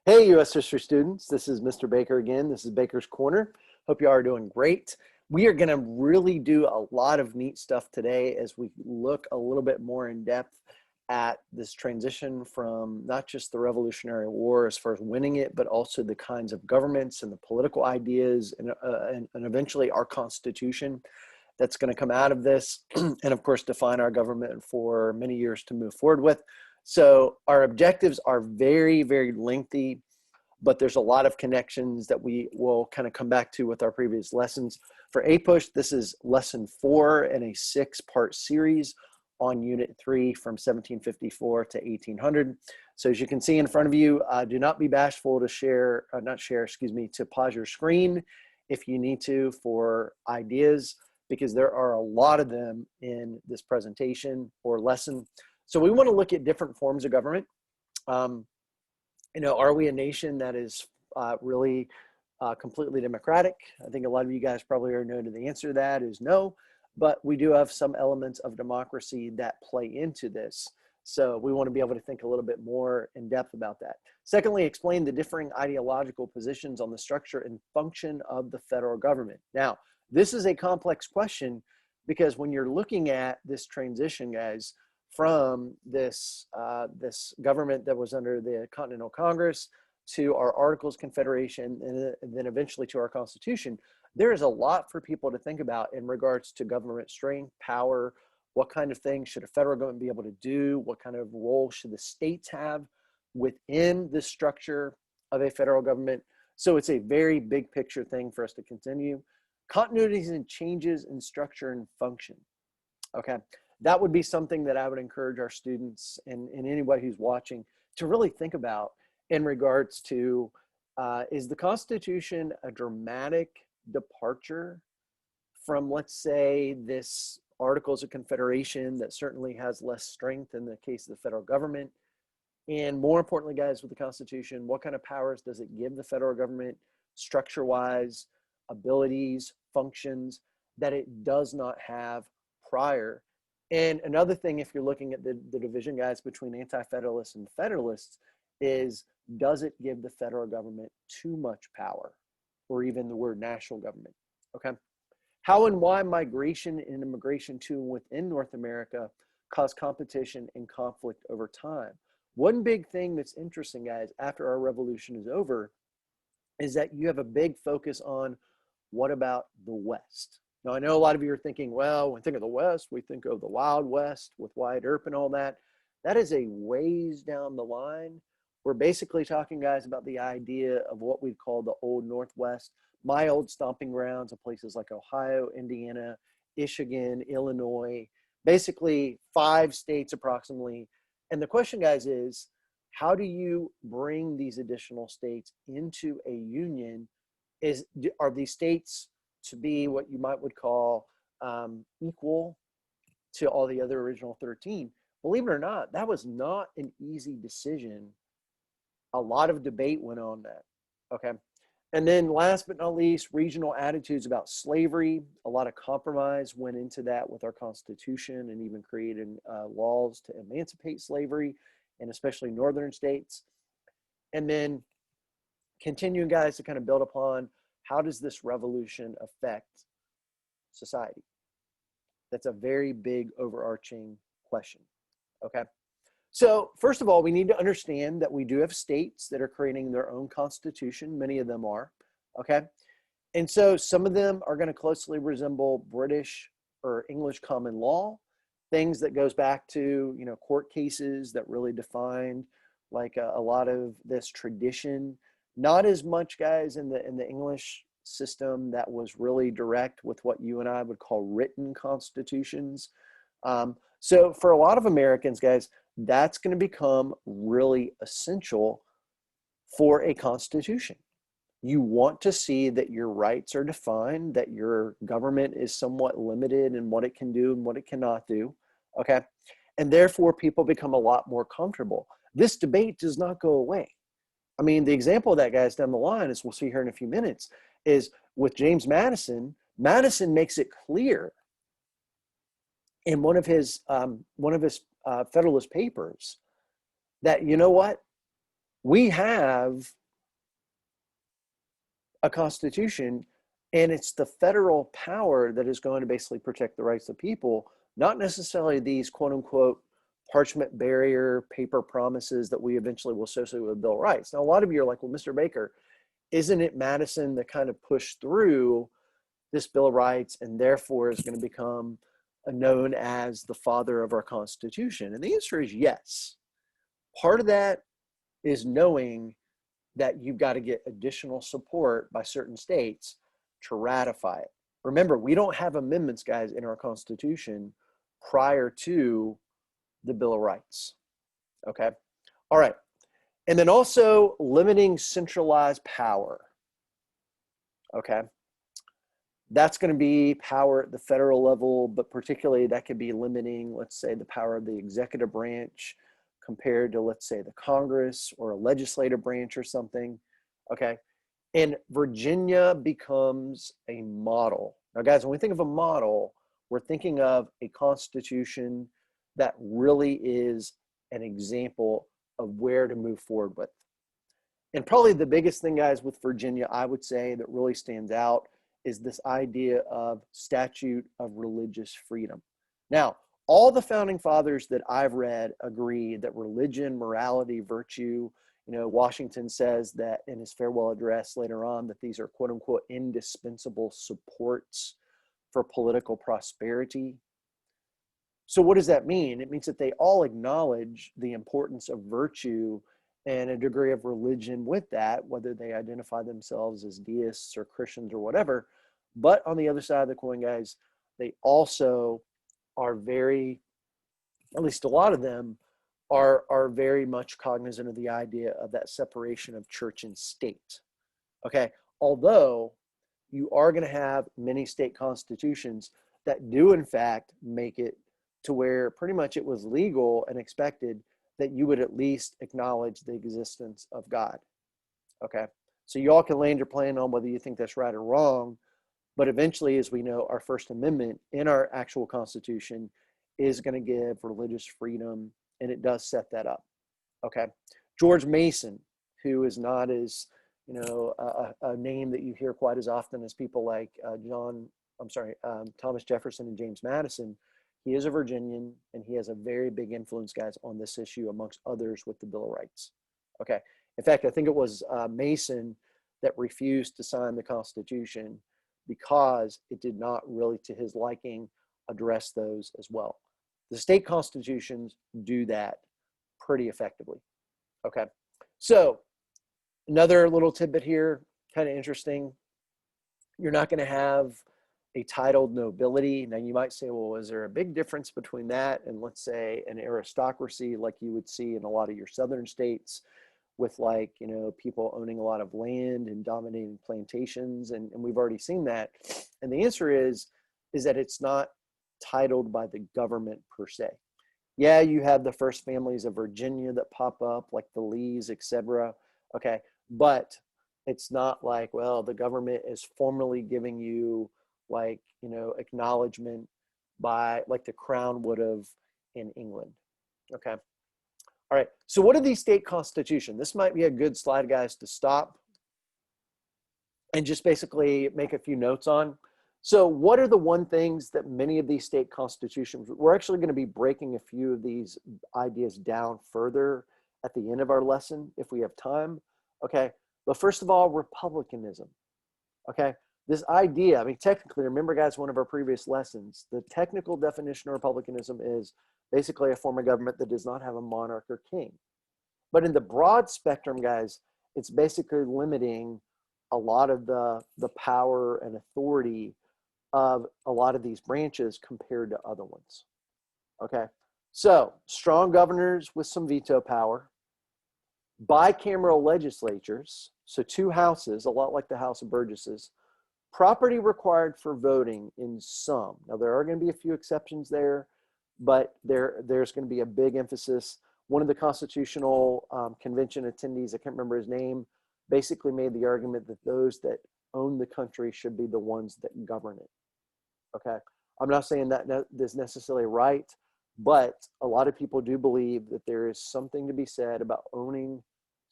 Hey, U.S. history students, this is Mr. Baker again. This is Baker's Corner. Hope you are doing great. We are going to really do a lot of neat stuff today as we look a little bit more in depth at this transition from not just the Revolutionary War as far as winning it, but also the kinds of governments and the political ideas and eventually our Constitution that's going to come out of this, and of course define our government for many years to move forward with. So our objectives are very, very lengthy, but there's a lot of connections that we will kind of come back to with our previous lessons. For APUSH, this is lesson 4 in a 6-part series on unit 3 from 1754 to 1800. So as you can see in front of you, do not be bashful to to pause your screen if you need to for ideas, because there are a lot of them in this presentation or lesson. So we want to look at different forms of government. Are we a nation that is really completely democratic? I think a lot of you guys probably already know the answer to that is no, but we do have some elements of democracy that play into this. So we want to be able to think a little bit more in depth about that. Secondly, explain the differing ideological positions on the structure and function of the federal government. Now, this is a complex question because when you're looking at this transition, guys, from this government that was under the Continental Congress to our Articles of Confederation and then eventually to our Constitution, there is a lot for people to think about in regards to government strength, power, what kind of things should a federal government be able to do, what kind of role should the states have within the structure of a federal government. So it's a very big picture thing for us to continue. Continuities and changes in structure and function. Okay. That would be something that I would encourage our students and anybody who's watching to really think about in regards to, is the Constitution a dramatic departure from, let's say, this Articles of Confederation that certainly has less strength in the case of the federal government? And more importantly, guys, with the Constitution, what kind of powers does it give the federal government structure-wise, abilities, functions that it does not have prior? And another thing, if you're looking at the division, guys, between anti-federalists and federalists, is does it give the federal government too much power, or even the word national government? Okay. How and why migration and immigration to and within North America cause competition and conflict over time? One big thing that's interesting, guys, after our revolution is over, is that you have a big focus on what about the West? Now, I know a lot of you are thinking, well, when we think of the West, we think of the Wild West with Wyatt Earp and all that. That is a ways down the line. We're basically talking, guys, about the idea of what we'd call the Old Northwest, my old stomping grounds of places like Ohio, Indiana, Michigan, Illinois, basically 5 states approximately. And the question, guys, is how do you bring these additional states into a union? Are these states to be what you would call equal to all the other original 13? Believe it or not, that was not an easy decision. A lot of debate went on that, okay? And then last but not least, regional attitudes about slavery. A lot of compromise went into that with our Constitution and even created laws to emancipate slavery, and especially northern states. And then continuing, guys, to kind of build upon how does this revolution affect society? That's a very big overarching question, okay? So first of all, we need to understand that we do have states that are creating their own constitution. Many of them are, okay? And so some of them are going to closely resemble British or English common law, things that goes back to, court cases that really defined like a lot of this tradition. Not as much, guys, in the English system that was really direct with what you and I would call written constitutions. So for a lot of Americans, guys, that's going to become really essential for a constitution. You want to see that your rights are defined, that your government is somewhat limited in what it can do and what it cannot do, okay? And therefore, people become a lot more comfortable. This debate does not go away. I mean, the example of that, guys, down the line, as we'll see here in a few minutes, is with James Madison. Madison makes it clear in one of his Federalist Papers that, you know what, We have a constitution, and it's the federal power that is going to basically protect the rights of people, not necessarily these quote unquote parchment barrier paper promises that we eventually will associate with Bill of Rights. Now, a lot of you are like, well, Mr. Baker, isn't it Madison that kind of pushed through this Bill of Rights and therefore is going to become known as the father of our Constitution? And the answer is yes. Part of that is knowing that you've got to get additional support by certain states to ratify it. Remember, we don't have amendments, guys, in our Constitution prior to the Bill of Rights. Okay? All right. And then also limiting centralized power. Okay? That's going to be power at the federal level, but particularly that could be limiting, let's say, the power of the executive branch compared to, let's say, the Congress or a legislative branch or something. Okay? And Virginia becomes a model. Now, guys, when we think of a model, we're thinking of a constitution that really is an example of where to move forward with. And probably the biggest thing, guys, with Virginia, I would say that really stands out is this idea of statute of religious freedom. Now, all the founding fathers that I've read agree that religion, morality, virtue, Washington says that in his farewell address later on that these are quote unquote indispensable supports for political prosperity. So what does that mean? It means that they all acknowledge the importance of virtue and a degree of religion with that, whether they identify themselves as deists or Christians or whatever. But on the other side of the coin, guys, they also are very, at least a lot of them, are very much cognizant of the idea of that separation of church and state. Okay, although you are going to have many state constitutions that do in fact make it to where pretty much it was legal and expected that you would at least acknowledge the existence of God. Okay, so you all can land your plan on whether you think that's right or wrong, but eventually, as we know, our First Amendment in our actual Constitution is going to give religious freedom, and it does set that up. Okay, George Mason, who is not as a name that you hear quite as often as people like Thomas Jefferson and James Madison. He is a Virginian, and he has a very big influence, guys, on this issue, amongst others, with the Bill of Rights. Okay. In fact, I think it was Mason that refused to sign the Constitution because it did not really, to his liking, address those as well. The state constitutions do that pretty effectively. Okay. So another little tidbit here, kind of interesting. You're not going to have a titled nobility. Now you might say, well, is there a big difference between that and, let's say, an aristocracy like you would see in a lot of your southern states with, like, people owning a lot of land and dominating plantations? And we've already seen that. And the answer is that it's not titled by the government per se. Yeah, you have the first families of Virginia that pop up, like the Lees, etc. Okay, but it's not like, well, the government is formally giving you, like, acknowledgement by, like the crown would have in England. Okay. All right. So what are these state constitutions? This might be a good slide, guys, to stop and just basically make a few notes on. So what are the one things that many of these state constitutions, we're actually going to be breaking a few of these ideas down further at the end of our lesson if we have time. Okay. But first of all, republicanism. Okay. This idea, I mean, technically, remember, guys, one of our previous lessons, the technical definition of republicanism is basically a form of government that does not have a monarch or king. But in the broad spectrum, guys, it's basically limiting a lot of the power and authority of a lot of these branches compared to other ones. Okay, so strong governors with some veto power, bicameral legislatures, so two houses, a lot like the House of Burgesses, property required for voting in some. Now, there are going to be a few exceptions there, but there's going to be a big emphasis. One of the Constitutional Convention attendees, I can't remember his name, basically made the argument that those that own the country should be the ones that govern it. Okay, I'm not saying that is necessarily right, but a lot of people do believe that there is something to be said about owning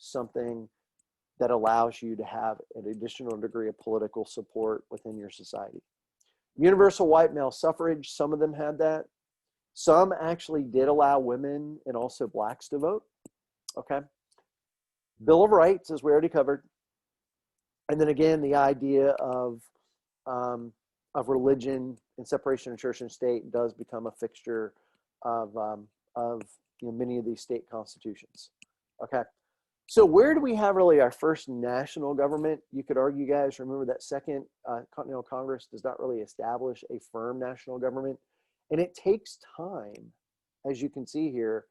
something that allows you to have an additional degree of political support within your society. Universal white male suffrage, some of them had that. Some actually did allow women and also blacks to vote. Okay. Bill of Rights, as we already covered. And then again, the idea of religion and separation of church and state does become a fixture of many of these state constitutions. Okay. So where do we have really our first national government? You could argue, guys, remember that Second Continental Congress does not really establish a firm national government. And it takes time, as you can see here,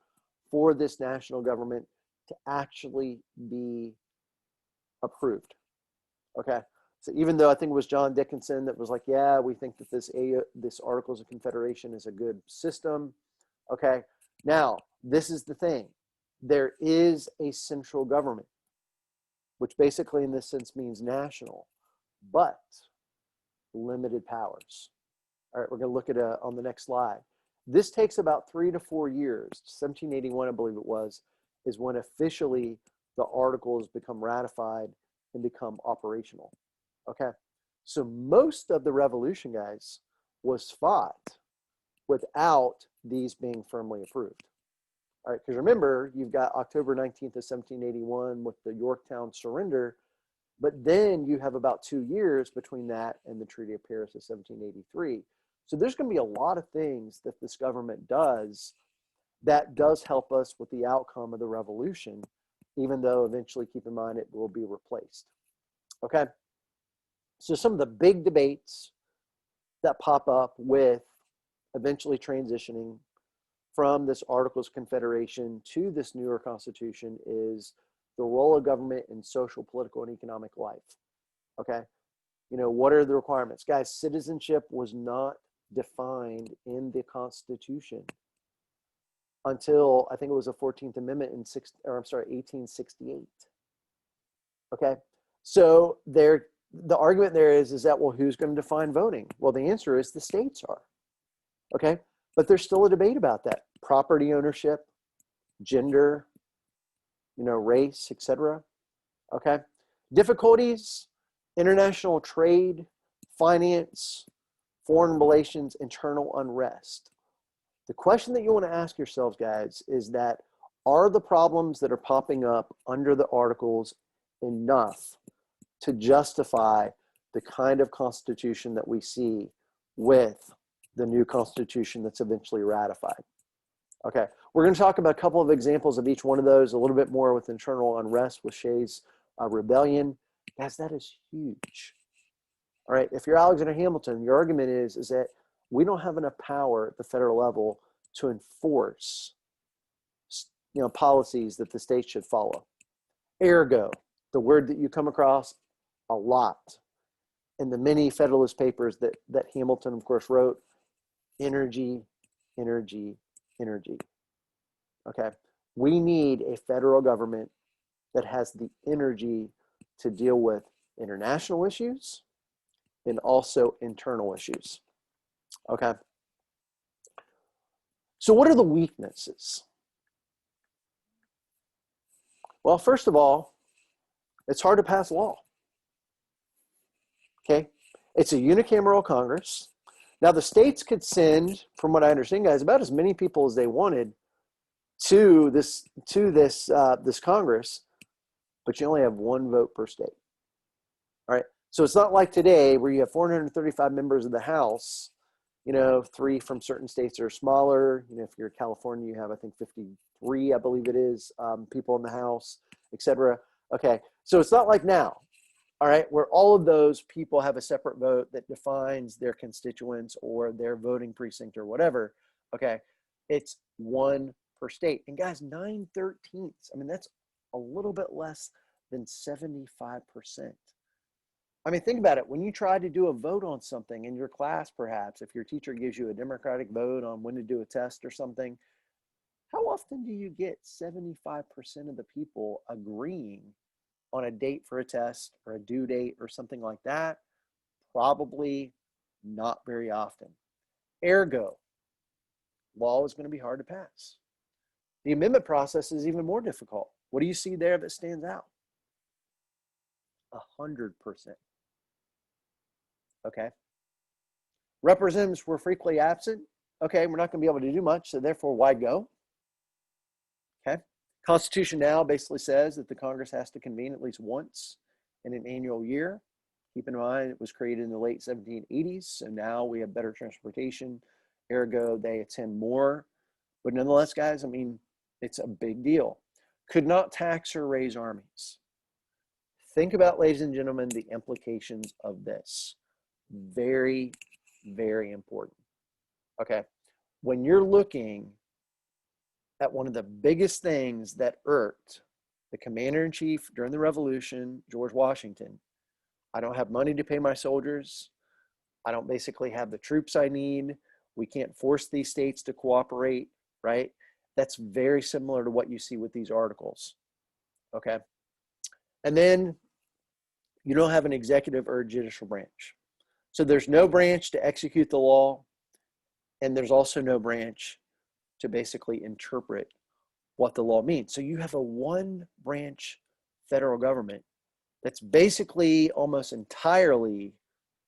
for this national government to actually be approved. Okay. So even though I think it was John Dickinson that was like, yeah, we think that this Articles of Confederation is a good system. Okay. Now, this is the thing. There is a central government, which basically in this sense means national, but limited powers. All right, we're going to look at on the next slide. This takes about 3 to 4 years. 1781, I believe it was, is when officially the articles become ratified and become operational. Okay, so most of the revolution, guys, was fought without these being firmly approved. All right, because remember, you've got October 19th of 1781 with the Yorktown surrender, but then you have about 2 years between that and the Treaty of Paris of 1783. So there's going to be a lot of things that this government does that does help us with the outcome of the revolution, even though eventually, keep in mind, it will be replaced. Okay, so some of the big debates that pop up with eventually transitioning from this Articles of Confederation to this newer Constitution is the role of government in social, political, and economic life. Okay, you know, what are the requirements? Guys, citizenship was not defined in the Constitution until I think it was the 14th Amendment in 1868. Okay, so the argument there is that, well, who's going to define voting? Well, the answer is the states are. Okay, but there's still a debate about that. Property ownership, gender, you know, race, etc. Okay, difficulties, international trade, finance, foreign relations, internal unrest. The question that you want to ask yourselves, guys, is that are the problems that are popping up under the articles enough to justify the kind of constitution that we see with the new constitution that's eventually ratified? Okay, we're going to talk about a couple of examples of each one of those, a little bit more with internal unrest with Shays' rebellion. Guys, that is huge. All right, if you're Alexander Hamilton, your argument is that we don't have enough power at the federal level to enforce, you know, policies that the state should follow. Ergo, the word that you come across a lot in the many Federalist papers that Hamilton, of course, wrote, energy, energy, energy. Okay, we need a federal government that has the energy to deal with international issues and also internal issues. Okay, so what are the weaknesses? Well, first of all, it's hard to pass law. Okay, it's a unicameral Congress. Now, the states could send, from what I understand, guys, about as many people as they wanted to this Congress, but you only have one vote per state. All right, so it's not like today where you have 435 members of the House, you know, 3 from certain states that are smaller. You know, if you're California, you have, I think, 53, I believe it is, people in the House, etc. Okay, so it's not like now. All right, where all of those people have a separate vote that defines their constituents or their voting precinct or whatever. Okay, it's 1 per state. And guys, 9/13. I mean, that's a little bit less than 75%. I mean, think about it. When you try to do a vote on something in your class, perhaps, if your teacher gives you a democratic vote on when to do a test or something, how often do you get 75% of the people agreeing on a date for a test or a due date or something like that? Probably not very often. Ergo, law is going to be hard to pass. The amendment process is even more difficult. What do you see there that stands out? 100%. Okay. Representatives were frequently absent. Okay, we're not going to be able to do much, so therefore, why go? Okay. Constitution now basically says that the Congress has to convene at least once in an annual year. Keep in mind, it was created in the late 1780s, so now we have better transportation. Ergo, they attend more. But nonetheless, guys, I mean, it's a big deal. Could not tax or raise armies. Think about, ladies and gentlemen, the implications of this. Very, very important. Okay. When you're looking at one of the biggest things that irked the commander-in-chief during the Revolution, George Washington, I don't have money to pay my soldiers. I don't basically have the troops I need. We can't force these states to cooperate, right? That's very similar to what you see with these articles, okay? And then you don't have an executive or a judicial branch. So there's no branch to execute the law, and there's also no branch to basically interpret what the law means. So you have a one-branch federal government that's basically almost entirely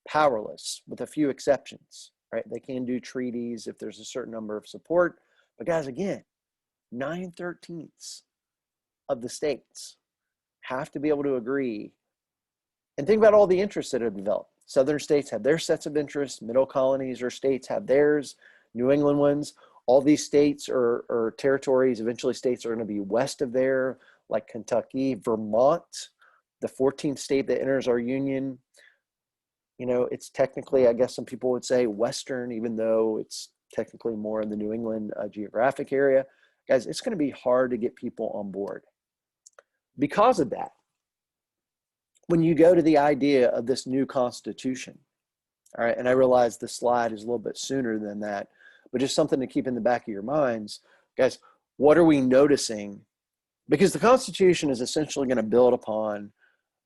powerless, with a few exceptions, right? They can do treaties if there's a certain number of support. But guys, again, 9/13 of the states have to be able to agree. And think about all the interests that have developed. Southern states have their sets of interests. Middle colonies or states have theirs. New England ones. All these states or territories, eventually states, are going to be west of there, like Kentucky, Vermont, the 14th state that enters our union. You know, it's technically, I guess some people would say, Western, even though it's technically more in the New England geographic area. Guys, it's going to be hard to get people on board. Because of that, when you go to the idea of this new Constitution, all right, and I realize the slide is a little bit sooner than that, but just something to keep in the back of your minds, guys, what are we noticing? Because the Constitution is essentially going to build upon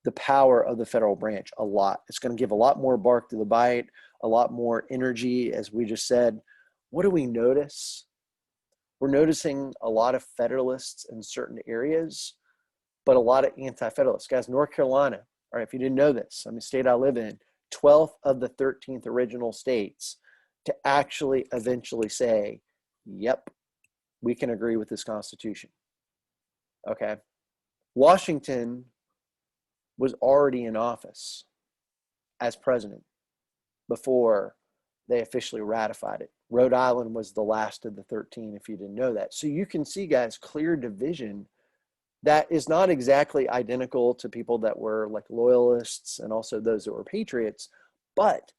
the power of the federal branch a lot. It's going to give a lot more bark to the bite, a lot more energy, as we just said. What do we notice? We're noticing a lot of Federalists in certain areas, but a lot of Anti-Federalists. Guys, North Carolina, all right, if you didn't know this, I mean, state I live in, 12th of the 13th original states to actually eventually say, yep, we can agree with this Constitution. Okay. Washington was already in office as president before they officially ratified it. Rhode Island was the last of the 13, if you didn't know that. So you can see, guys, clear division that is not exactly identical to people that were like loyalists and also those that were patriots. But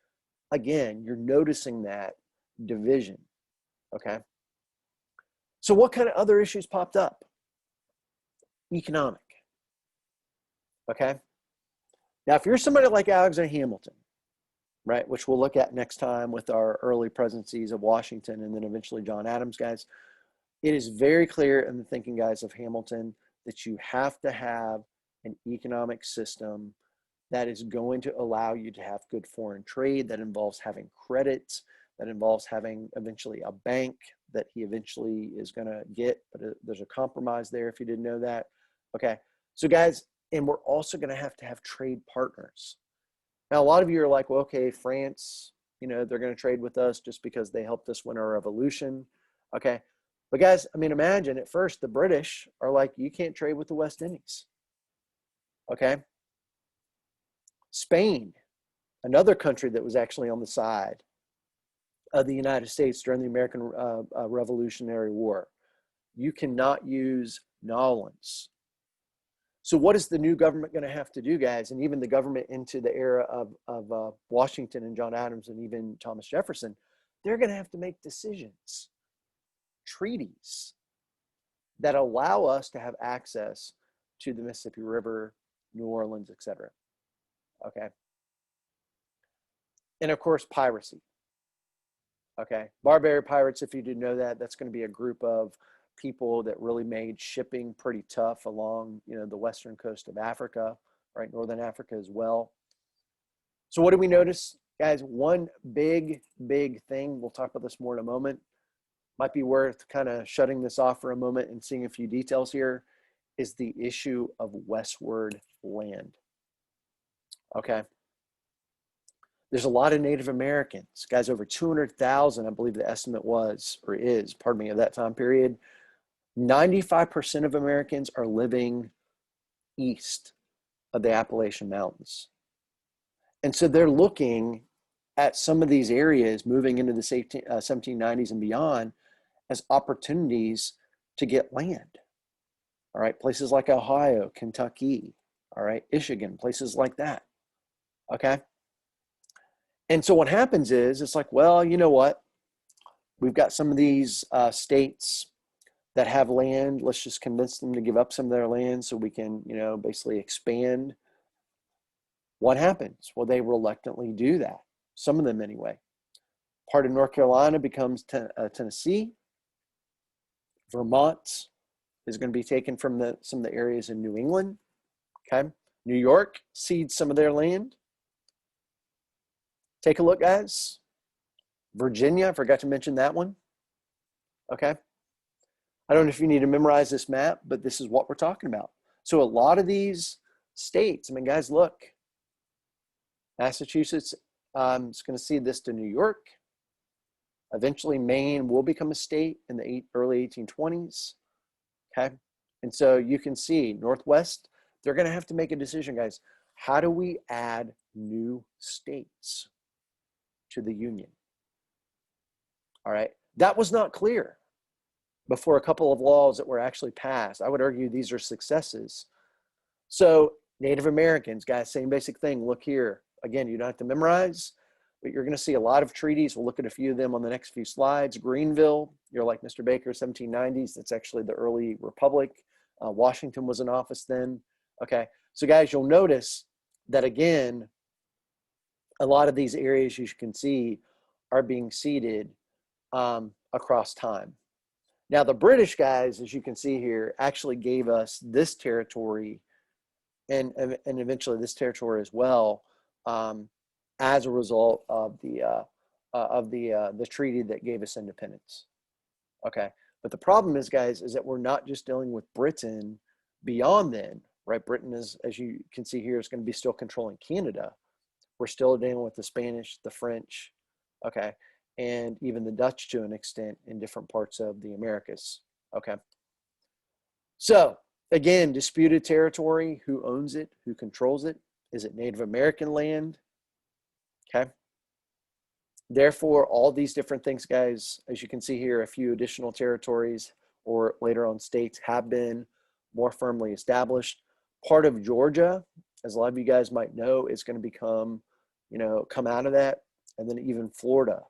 again, you're noticing that division, okay? So what kind of other issues popped up? Economic, okay? Now, if you're somebody like Alexander Hamilton, right, which we'll look at next time with our early presidencies of Washington and then eventually John Adams, guys, it is very clear in the thinking, guys, of Hamilton that you have to have an economic system that is going to allow you to have good foreign trade, that involves having credit, that involves having eventually a bank that he eventually is going to get, but there's a compromise there if you didn't know that. Okay, so guys, and we're also going to have trade partners. Now, a lot of you are like, well, okay, France, you know, they're going to trade with us just because they helped us win our revolution. Okay, but guys, I mean, imagine at first the British are like, you can't trade with the West Indies. Okay. Spain, another country that was actually on the side of the United States during the American Revolutionary War. You cannot use Nolans. So what is the new government going to have to do, guys? And even the government into the era of Washington and John Adams and even Thomas Jefferson, they're going to have to make decisions, treaties that allow us to have access to the Mississippi River, New Orleans, etc. Okay. And of course, piracy. Okay. Barbary pirates, if you didn't know that, that's going to be a group of people that really made shipping pretty tough along, you know, the western coast of Africa, right? Northern Africa as well. So what do we notice? Guys, one big thing, we'll talk about this more in a moment, might be worth kind of shutting this off for a moment and seeing a few details here, is the issue of westward land. Okay. There's a lot of Native Americans, guys, over 200,000, I believe the estimate was, or is, pardon me, of that time period. 95% of Americans are living east of the Appalachian Mountains. And so they're looking at some of these areas moving into the 1790s and beyond as opportunities to get land. All right, places like Ohio, Kentucky, all right, Michigan, places like that. Okay. And so what happens is, it's like, well, you know what? We've got some of these states that have land. Let's just convince them to give up some of their land so we can, you know, basically expand. What happens? Well, they reluctantly do that. Some of them anyway. Part of North Carolina becomes Tennessee. Vermont is going to be taken from some of the areas in New England. Okay. New York cedes some of their land. Take a look, guys. Virginia, I forgot to mention that one. Okay. I don't know if you need to memorize this map, but this is what we're talking about. So a lot of these states, I mean, guys, look. Massachusetts is going to cede this to New York. Eventually, Maine will become a state in the early 1820s. Okay. And so you can see Northwest, they're going to have to make a decision, guys. How do we add new states to the Union? All right. That was not clear before a couple of laws that were actually passed. I would argue these are successes. So Native Americans, guys, same basic thing. Look here. Again, you don't have to memorize, but you're going to see a lot of treaties. We'll look at a few of them on the next few slides. Greenville, you're like Mr. Baker, 1790s. That's actually the early republic. Washington was in office then. Okay. So guys, you'll notice that again, a lot of these areas you can see are being ceded across time. Now, the British guys, as you can see here, actually gave us this territory and eventually this territory as well as a result of the treaty that gave us independence. Okay, but the problem is, guys, is that we're not just dealing with Britain beyond then, right? Britain is, as you can see here, is going to be still controlling Canada. We're still dealing with the Spanish, the French, okay, and even the Dutch to an extent in different parts of the Americas, okay? So, again, disputed territory, who owns it, who controls it? Is it Native American land? Okay. Therefore, all these different things, guys, as you can see here, a few additional territories or later on states have been more firmly established. Part of Georgia, as a lot of you guys might know, is going to become, you know, come out of that. And then even Florida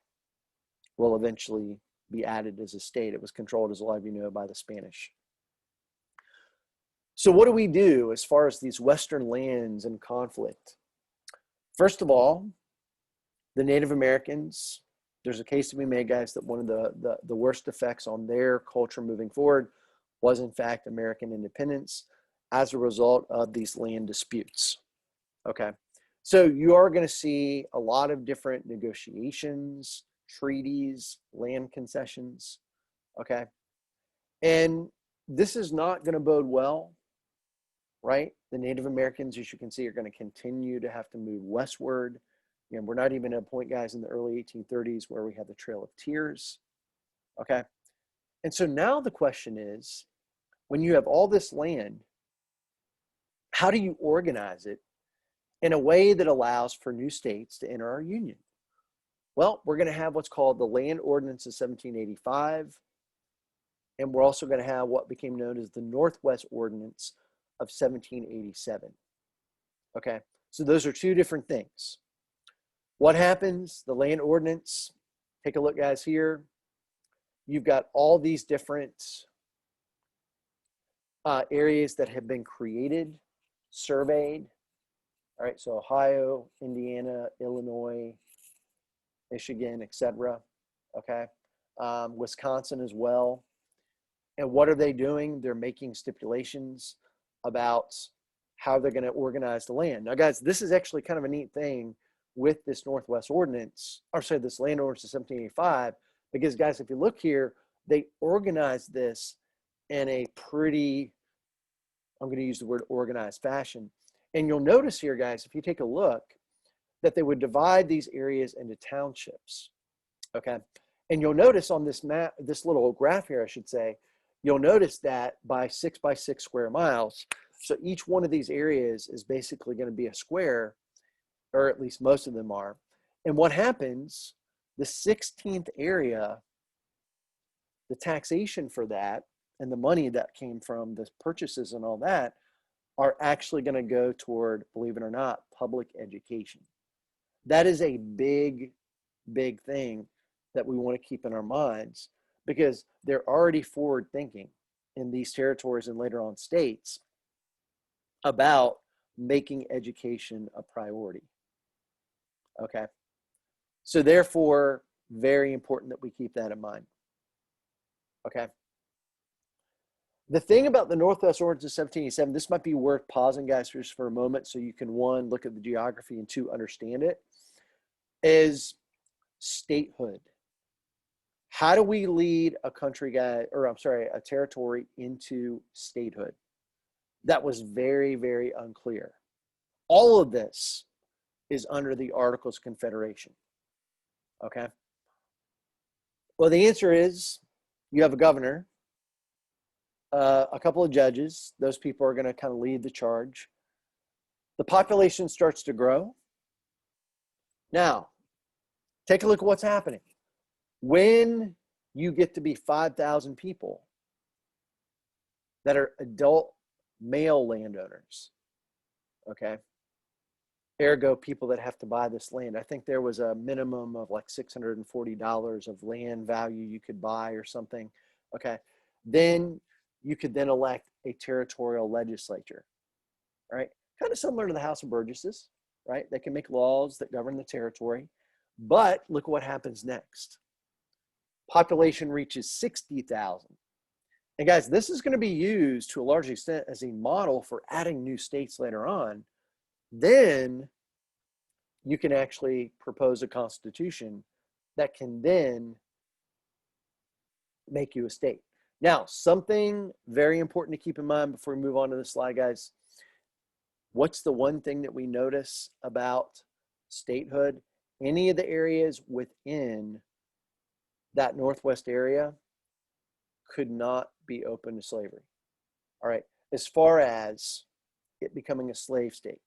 will eventually be added as a state. It was controlled, as a lot of you know, by the Spanish. So what do we do as far as these Western lands in conflict? First of all, the Native Americans, there's a case to be made, guys, that one of the worst effects on their culture moving forward was, in fact, American independence as a result of these land disputes. Okay, so you are going to see a lot of different negotiations, treaties, land concessions. Okay, and this is not going to bode well, right? The Native Americans, as you can see, are going to continue to have to move westward. And we're not even at a point, guys, in the early 1830s where we have the Trail of Tears. Okay. And so now the question is, when you have all this land, how do you organize it in a way that allows for new states to enter our union? Well, we're going to have what's called the Land Ordinance of 1785. And we're also going to have what became known as the Northwest Ordinance of 1787. Okay. So those are two different things. What happens? The Land Ordinance, take a look, guys, here. You've got all these different areas that have been created, surveyed. All right, so Ohio, Indiana, Illinois, Michigan, etc. Okay, Wisconsin as well. And what are they doing? They're making stipulations about how they're going to organize the land. Now, guys, this is actually kind of a neat thing with this Northwest Ordinance, or sorry, this Land Ordinance of 1785, because, guys, if you look here, they organized this in a pretty I'm going to use the word organized fashion. And you'll notice here, guys, if you take a look, that they would divide these areas into townships, okay? And you'll notice on this map, this little graph here, I should say, you'll notice that by 6 by 6 square miles, so each one of these areas is basically going to be a square, or at least most of them are. And what happens, the 16th area, the taxation for that and the money that came from the purchases and all that are actually going to go toward, believe it or not, public education. That is a big, big thing that we want to keep in our minds, because they're already forward thinking in these territories and later on states about making education a priority. Okay. So therefore, very important that we keep that in mind. Okay. The thing about the Northwest Ordinance of 1787, this might be worth pausing, guys, just for a moment so you can, one, look at the geography, and two, understand it, is statehood. How do we lead a country, a territory into statehood? That was very, very unclear. All of this is under the Articles of Confederation. Okay. Well, the answer is you have a governor, a couple of judges. Those people are going to kind of lead the charge. The population starts to grow. Now, take a look at what's happening. When you get to be 5,000 people that are adult male landowners, okay, ergo people that have to buy this land. I think there was a minimum of like $640 of land value you could buy or something, okay? Then you could then elect a territorial legislature, right? Kind of similar to the House of Burgesses, right? They can make laws that govern the territory, but look what happens next. Population reaches 60,000. And guys, this is going to be used to a large extent as a model for adding new states later on. Then you can actually propose a constitution that can then make you a state. Now, something very important to keep in mind before we move on to the slide, guys. What's the one thing that we notice about statehood? Any of the areas within that Northwest area could not be open to slavery. All right, as far as it becoming a slave state.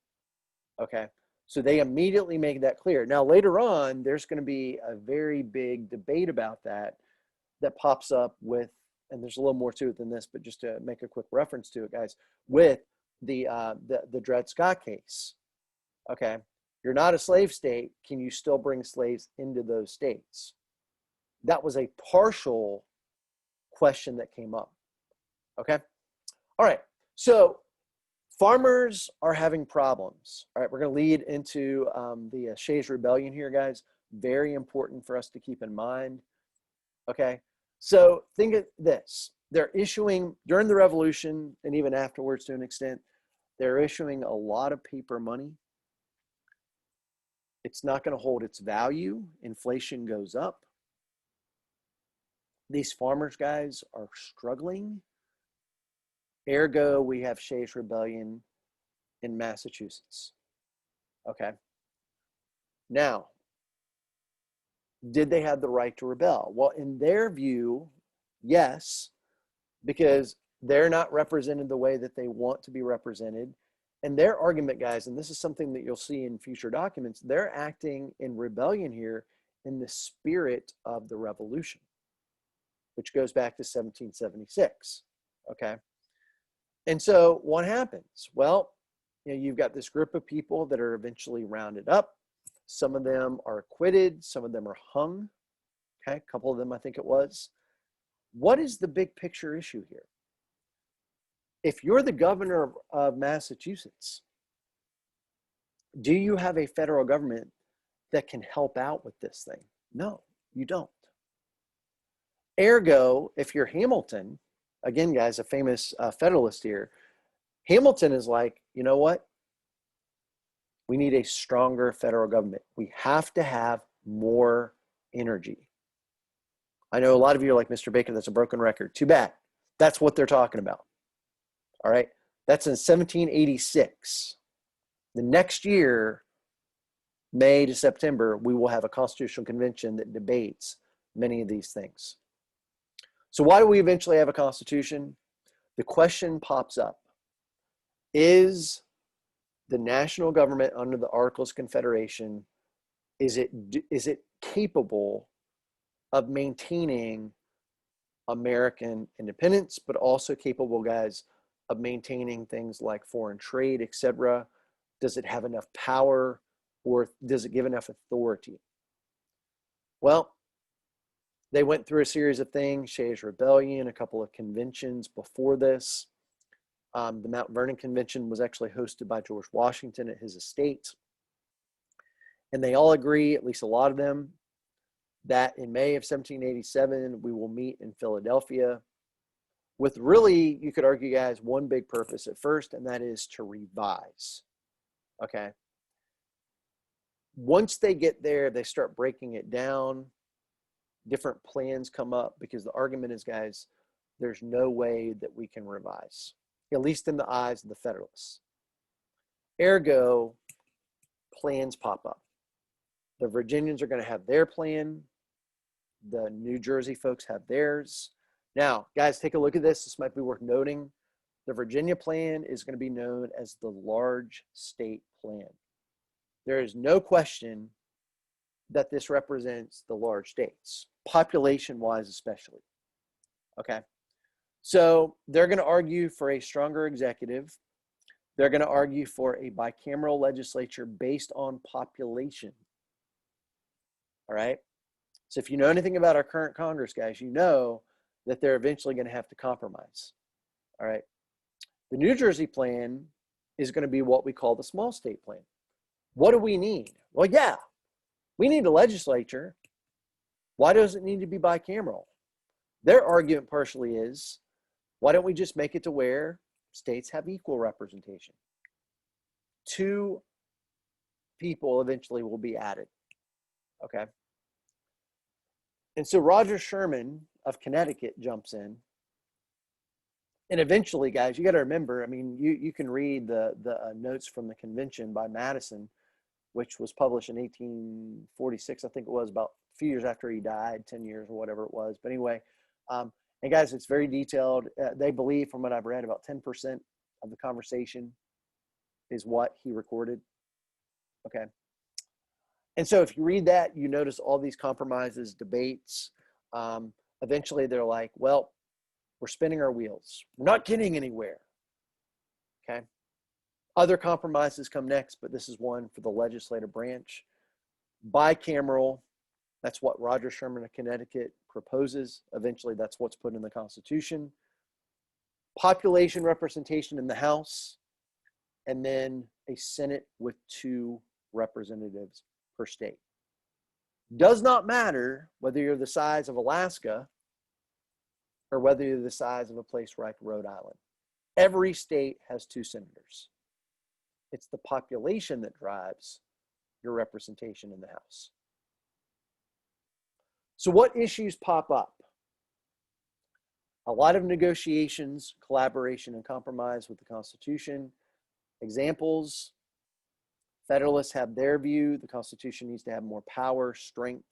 Okay, so they immediately make that clear. Now, later on, there's going to be a very big debate about that pops up with, and there's a little more to it than this, but just to make a quick reference to it, guys, with the Dred Scott case. Okay, you're not a slave state. Can you still bring slaves into those states? That was a partial question that came up. Okay, all right. So farmers are having problems. All right, we're going to lead into the Shays Rebellion here, guys. Very important for us to keep in mind. Okay, so think of this. They're issuing, during the Revolution and even afterwards to an extent, they're issuing a lot of paper money. It's not going to hold its value. Inflation goes up. These farmers, guys, are struggling. Ergo, we have Shays Rebellion in Massachusetts. Okay. Now, did they have the right to rebel? Well, in their view, yes, because they're not represented the way that they want to be represented. And their argument, guys, and this is something that you'll see in future documents, they're acting in rebellion here in the spirit of the Revolution, which goes back to 1776. Okay. And so what happens? Well, you know, you've got this group of people that are eventually rounded up. Some of them are acquitted. Some of them are hung. Okay, a couple of them, I think it was. What is the big picture issue here? If you're the governor of Massachusetts, do you have a federal government that can help out with this thing? No, you don't. Ergo, if you're Hamilton, again, guys, a famous Federalist here, Hamilton is like, you know what? We need a stronger federal government. We have to have more energy. I know a lot of you are like, Mr. Baker, that's a broken record. Too bad. That's what they're talking about. All right. That's in 1786. The next year, May to September, we will have a constitutional convention that debates many of these things. So why do we eventually have a constitution? The question pops up. Is the national government under the Articles of Confederation, is it capable of maintaining American independence, but also capable, guys, of maintaining things like foreign trade, etc.? Does it have enough power, or does it give enough authority? Well, they went through a series of things, Shays Rebellion, a couple of conventions before this. The Mount Vernon Convention was actually hosted by George Washington at his estate. And they all agree, at least a lot of them, that in May of 1787, we will meet in Philadelphia with really, you could argue, guys, one big purpose at first, and that is to revise. Okay. Once they get there, they start breaking it down. Different plans come up because the argument is, guys, there's no way that we can revise, at least in the eyes of the Federalists. Ergo, plans pop up. The Virginians are going to have their plan. The New Jersey folks have theirs. Now, guys, take a look at this. This might be worth noting. The Virginia plan is going to be known as the large state plan. There is no question that this represents the large states, population-wise especially. Okay? So they're going to argue for a stronger executive. They're going to argue for a bicameral legislature based on population. All right? So if you know anything about our current Congress, guys, you know that they're eventually going to have to compromise. All right? The New Jersey plan is going to be what we call the small state plan. What do we need? Well, yeah, we need a legislature. Why does it need to be bicameral? Their argument partially is, why don't we just make it to where states have equal representation? 2 people eventually will be added. Okay. And so Roger Sherman of Connecticut jumps in. And eventually, guys, you got to remember, I mean, you can read the notes from the convention by Madison, which was published in 1846. I think it was about a few years after he died, 10 years or whatever it was. But anyway, and guys, it's very detailed. They believe, from what I've read, about 10% of the conversation is what he recorded. Okay. And so if you read that, you notice all these compromises, debates. Eventually, they're like, well, we're spinning our wheels. We're not getting anywhere. Okay. Other compromises come next, but this is one for the legislative branch. Bicameral, that's what Roger Sherman of Connecticut proposes. Eventually, that's what's put in the Constitution. Population representation in the House, and then a Senate with 2 representatives per state. Does not matter whether you're the size of Alaska or whether you're the size of a place like Rhode Island. Every state has 2 senators. It's the population that drives your representation in the House. So what issues pop up? A lot of negotiations, collaboration, and compromise with the Constitution. Examples: Federalists have their view. The Constitution needs to have more power, strength.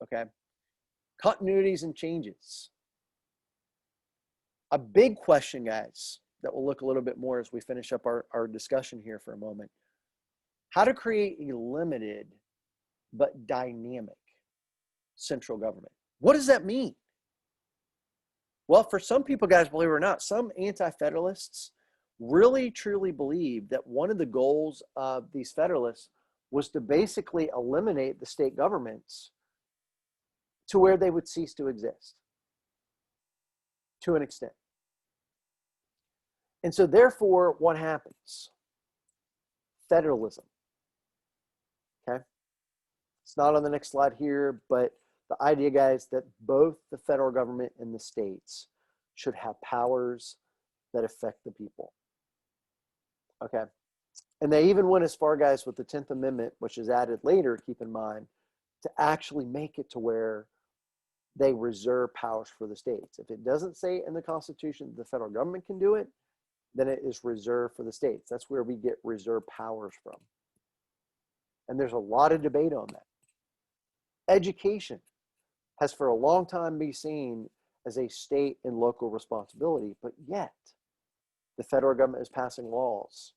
Okay. Continuities and changes. A big question, guys, that we'll look a little bit more as we finish up our discussion here for a moment. How to create a limited but dynamic central government. What does that mean? Well, for some people, guys, believe it or not, some anti-federalists really truly believe that one of the goals of these federalists was to basically eliminate the state governments to where they would cease to exist to an extent. And so therefore, what happens? Federalism. Okay. It's not on the next slide here, but the idea, guys, that both the federal government and the states should have powers that affect the people. Okay. And they even went as far, guys, with the 10th Amendment, which is added later, keep in mind, to actually make it to where they reserve powers for the states. If it doesn't say in the Constitution that the federal government can do it, then it is reserved for the states. That's where we get reserved powers from. And there's a lot of debate on that. Education has for a long time been seen as a state and local responsibility, but yet the federal government is passing laws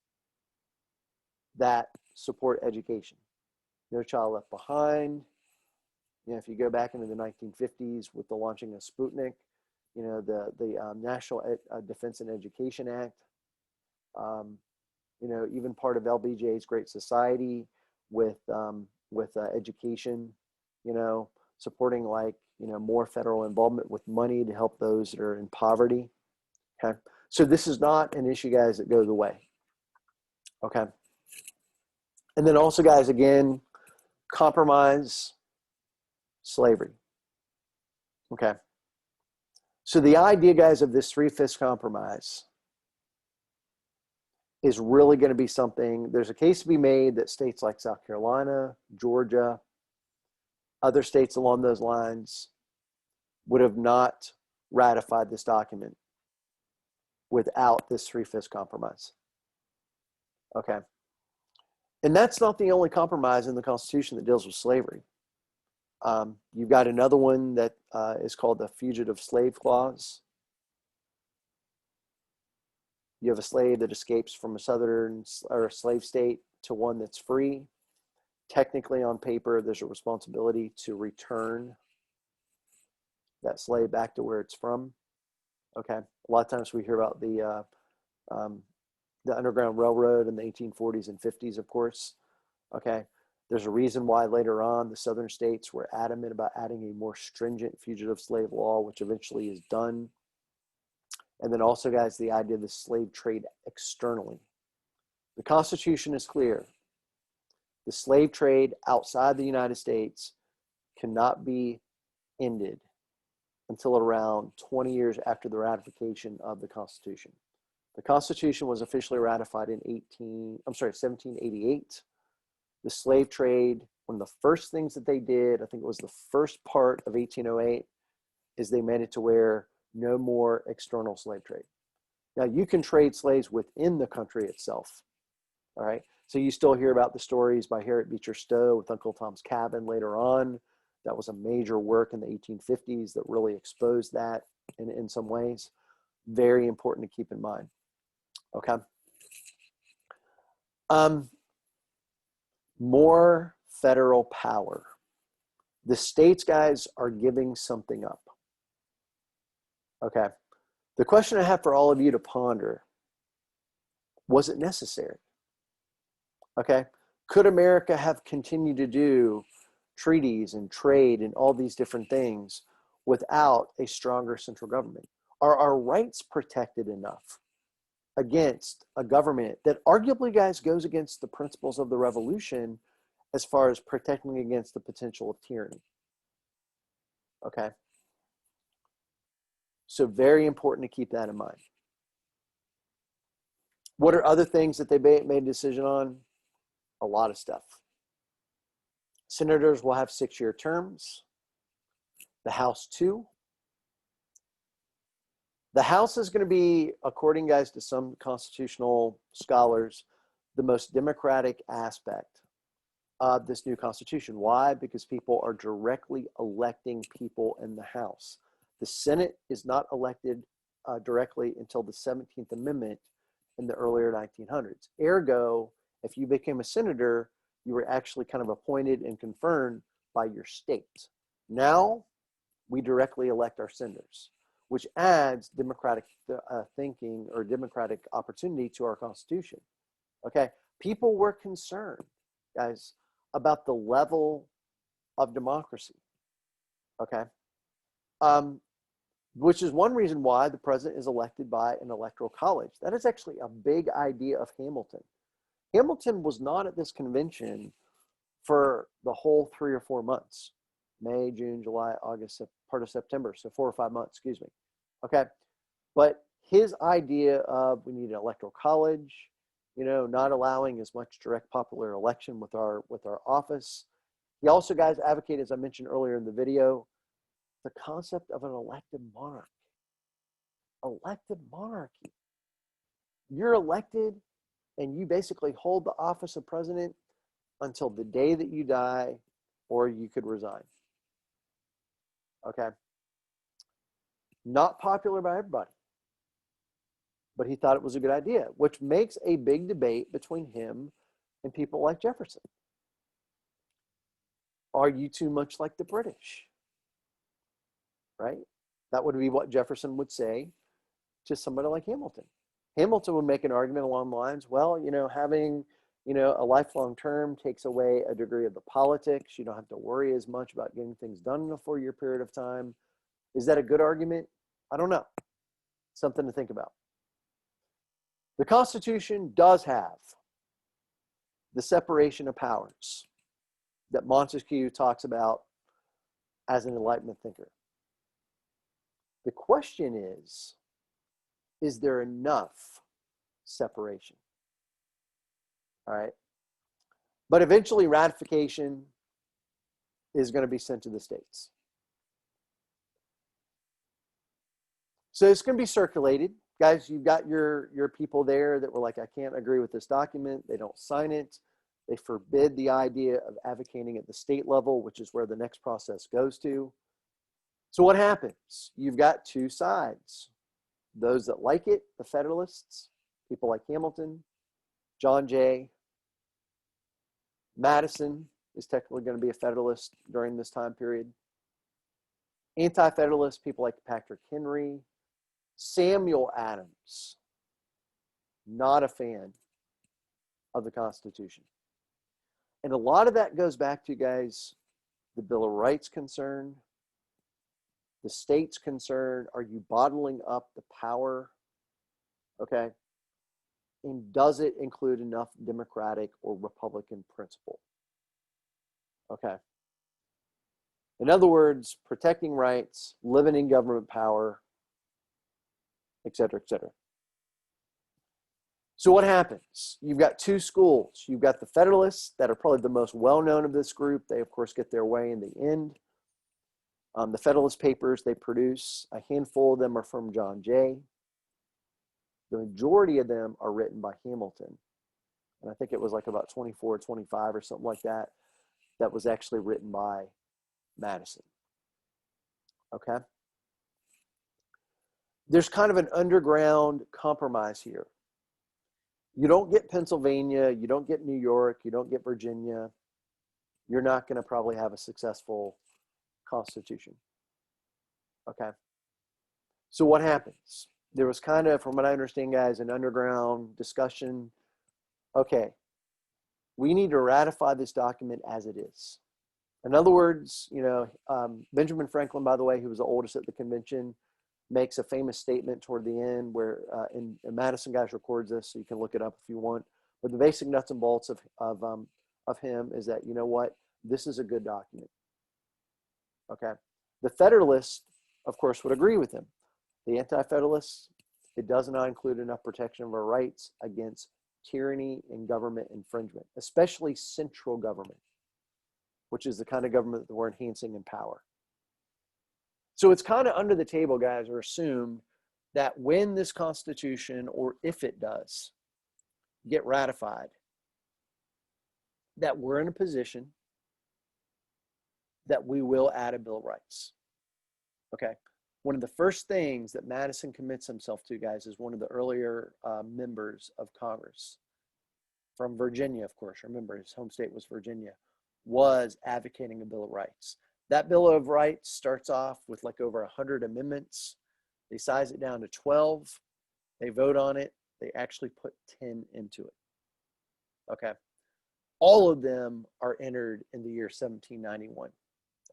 that support education. No Child Left Behind. You know, if you go back into the 1950s with the launching of Sputnik, you know, the National Defense and Education Act, you know, even part of LBJ's Great Society with education, you know, supporting like, you know, more federal involvement with money to help those that are in poverty. Okay. So this is not an issue, guys, that goes away. Okay. And then also, guys, again, compromise slavery. Okay. So the idea, guys, of this 3/5 compromise is really going to be something, there's a case to be made that states like South Carolina, Georgia, other states along those lines would have not ratified this document without this 3/5 compromise. Okay. And that's not the only compromise in the Constitution that deals with slavery. You've got another one that is called the Fugitive Slave Clause. You have a slave that escapes from a southern or a slave state to one that's free. Technically, on paper, there's a responsibility to return that slave back to where it's from. Okay. A lot of times we hear about the Underground Railroad in the 1840s and 50s, of course. Okay. There's a reason why later on the southern states were adamant about adding a more stringent fugitive slave law, which eventually is done. And then also, guys, the idea of the slave trade externally. The Constitution is clear. The slave trade outside the United States cannot be ended until around 20 years after the ratification of the Constitution. The Constitution was officially ratified in 1788. The slave trade, one of the first things that they did, I think it was the first part of 1808, is they made it to where no more external slave trade. Now, you can trade slaves within the country itself, all right? So you still hear about the stories by Harriet Beecher Stowe with Uncle Tom's Cabin later on. That was a major work in the 1850s that really exposed that in some ways. Very important to keep in mind, okay? More federal power. The states, guys, are giving something up. Okay. The question I have for all of you to ponder, was it necessary? Okay. Could America have continued to do treaties and trade and all these different things without a stronger central government? Are our rights protected enough against a government that arguably, guys, goes against the principles of the revolution as far as protecting against the potential of tyranny? Okay. So very important to keep that in mind. What are other things that they made a decision on? A lot of stuff. Senators will have 6-year terms. The House 2. The House is going to be, according, guys, to some constitutional scholars, the most democratic aspect of this new Constitution. Why? Because people are directly electing people in the House. The Senate is not elected directly until the 17th Amendment in the earlier 1900s. Ergo, if you became a senator, you were actually kind of appointed and confirmed by your state. Now, we directly elect our senators, which adds democratic thinking or democratic opportunity to our Constitution. Okay, people were concerned, guys, about the level of democracy. Okay, which is one reason why the president is elected by an electoral college. That is actually a big idea of Hamilton. Hamilton was not at this convention for the whole 3 or 4 months. May, June, July, August, part of September. So 4 or 5 months, excuse me. Okay. But his idea of we need an electoral college, you know, not allowing as much direct popular election with our office. He also, guys, advocated, as I mentioned earlier in the video, the concept of an elected monarch. Elected monarchy. You're elected and you basically hold the office of president until the day that you die, or you could resign. Okay. Not popular by everybody, but he thought it was a good idea, which makes a big debate between him and people like Jefferson. Are you too much like the British? Right? That would be what Jefferson would say to somebody like Hamilton. Hamilton would make an argument along the lines, well, having, a lifelong term takes away a degree of the politics. You don't have to worry as much about getting things done in a 4-year period of time. Is that a good argument? I don't know. Something to think about. The Constitution does have the separation of powers that Montesquieu talks about as an Enlightenment thinker. The question is there enough separation? All right. But eventually ratification is going to be sent to the states. So it's going to be circulated. Guys, you've got your people there that were like, I can't agree with this document. They don't sign it. They forbid the idea of advocating at the state level, which is where the next process goes to. So what happens? You've got two sides. Those that like it, the Federalists, people like Hamilton, John Jay, Madison is technically going to be a Federalist during this time period. Anti-Federalist, people like Patrick Henry, Samuel Adams, not a fan of the Constitution. And a lot of that goes back to, guys, the Bill of Rights concern, the state's concern. Are you bottling up the power? Okay. And does it include enough Democratic or Republican principle? Okay. In other words, protecting rights, limiting government power, et cetera, et cetera. So what happens? You've got two schools. You've got the Federalists that are probably the most well-known of this group. They, of course, get their way in the end. The Federalist Papers they produce, a handful of them are from John Jay. The majority of them are written by Hamilton. And I think it was like about 24, 25 or something like that, that was actually written by Madison. Okay? There's kind of an underground compromise here. You don't get Pennsylvania, you don't get New York, you don't get Virginia. You're not going to probably have a successful Constitution. Okay? So what happens? There was kind of, from what I understand, guys, an underground discussion. Okay, we need to ratify this document as it is. In other words, Benjamin Franklin, by the way, who was the oldest at the convention, makes a famous statement toward the end where, and Madison, guys, records this, so you can look it up if you want. But the basic nuts and bolts of him is that, you know what, this is a good document. Okay. The Federalists, of course, would agree with him. The Anti-Federalists, it does not include enough protection of our rights against tyranny and government infringement, especially central government, which is the kind of government that we're enhancing in power. So it's kind of under the table, guys, or assumed that when this Constitution, or if it does, get ratified, that we're in a position that we will add a Bill of Rights. Okay. One of the first things that Madison commits himself to, guys, is one of the earlier members of Congress from Virginia, of course. Remember, his home state was Virginia, was advocating a Bill of Rights. That Bill of Rights starts off with like over 100 amendments. They size it down to 12. They vote on it. They actually put 10 into it. Okay. All of them are entered in the year 1791.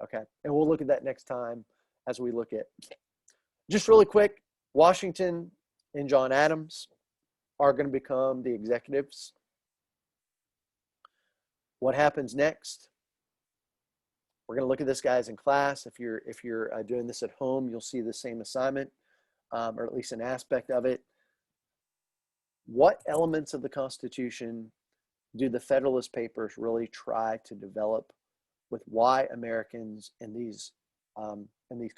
Okay. And we'll look at that next time as we look at, just really quick, Washington and John Adams are going to become the executives. What happens next? We're going to look at this, guys, in class. If you're doing this at home, you'll see the same assignment, or at least an aspect of it. What elements of the Constitution do the Federalist Papers really try to develop with why Americans in these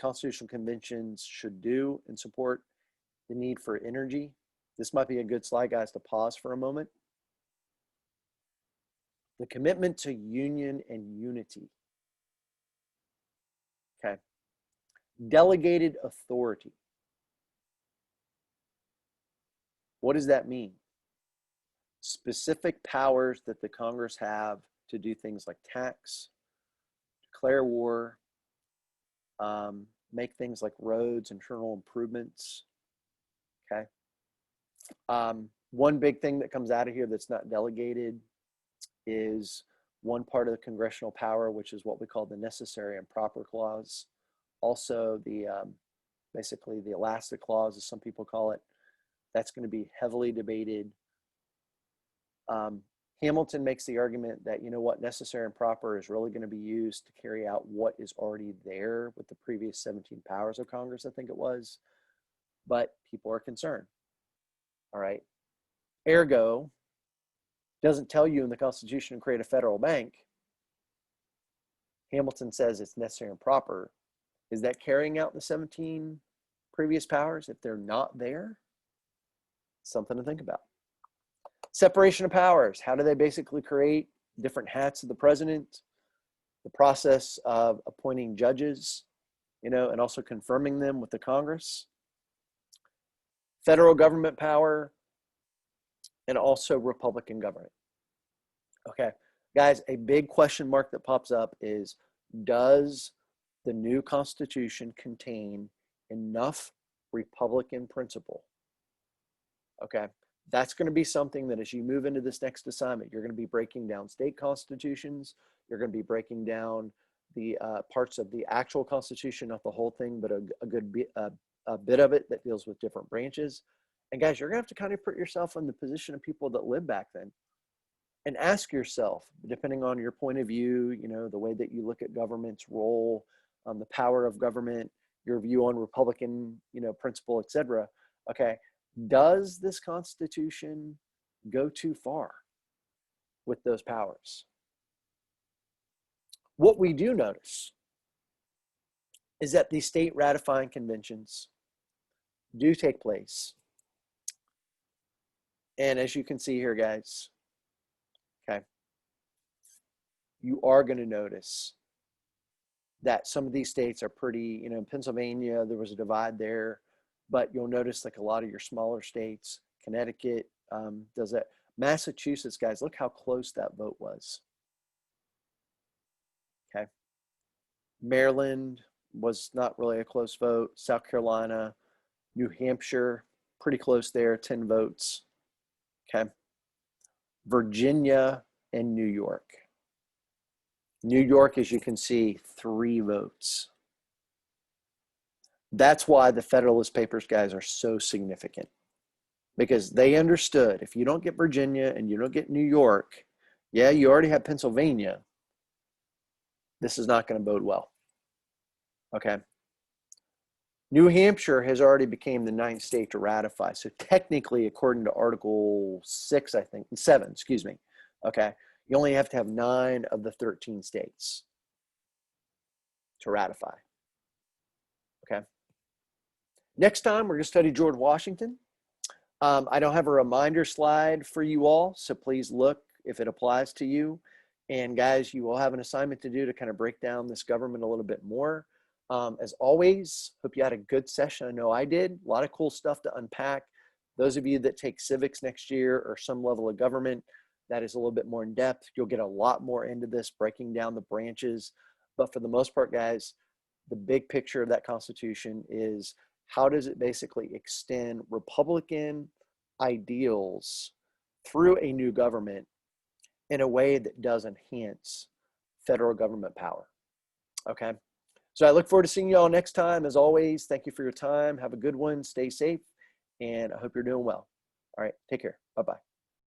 constitutional conventions should do and support the need for energy, This might be a good slide, guys, to pause for a moment. The commitment to union and unity. Okay. Delegated authority. What does that mean? Specific powers that the Congress have to do things like tax, declare war, make things like roads, internal improvements. Okay. One big thing that comes out of here that's not delegated is one part of the congressional power, which is what we call the necessary and proper clause. Also, the basically the elastic clause, as some people call it, that's going to be heavily debated. Hamilton makes the argument that, you know what, necessary and proper is really going to be used to carry out what is already there with the previous 17 powers of Congress, I think it was. But people are concerned. All right. Ergo, doesn't tell you in the Constitution to create a federal bank. Hamilton says it's necessary and proper. Is that carrying out the 17 previous powers if they're not there? Something to think about. Separation of powers. How do they basically create different hats of the president? The process of appointing judges, you know, and also confirming them with the Congress. Federal government power, and also Republican government. Okay, guys, a big question mark that pops up is, does the new Constitution contain enough Republican principle? Okay, that's going to be something that as you move into this next assignment, you're going to be breaking down state constitutions. You're going to be breaking down the parts of the actual Constitution, not the whole thing, but a good bit of it that deals with different branches. And guys, you're going to have to kind of put yourself in the position of people that lived back then and ask yourself, depending on your point of view, you know, the way that you look at government's role, the power of government, your view on Republican, you know, principle, etc. Okay, does this Constitution go too far with those powers? What we do notice is that these state ratifying conventions do take place. And as you can see here, guys, okay, you are going to notice that some of these states are pretty, you know, in Pennsylvania, there was a divide there, but you'll notice like a lot of your smaller states, Connecticut does that. Massachusetts, guys, look how close that vote was. Okay. Maryland was not really a close vote. South Carolina, New Hampshire, pretty close there, 10 votes. Okay. Virginia and New York. New York, as you can see, 3 votes. That's why the Federalist Papers, guys, are so significant, because they understood if you don't get Virginia and you don't get New York, yeah, you already have Pennsylvania. This is not going to bode well. Okay. New Hampshire has already become the 9th state to ratify. So technically, according to Article 6, I think, 7, excuse me. Okay. You only have to have 9 of the 13 states to ratify. Okay. Next time, we're going to study George Washington. I don't have a reminder slide for you all, so please look if it applies to you. And guys, you will have an assignment to do to kind of break down this government a little bit more. As always, hope you had a good session. I know I did. A lot of cool stuff to unpack. Those of you that take civics next year or some level of government, that is a little bit more in depth. You'll get a lot more into this, breaking down the branches. But for the most part, guys, the big picture of that Constitution is how does it basically extend Republican ideals through a new government in a way that does enhance federal government power. Okay. So I look forward to seeing you all next time. As always, thank you for your time. Have a good one. Stay safe. And I hope you're doing well. All right. Take care. Bye-bye.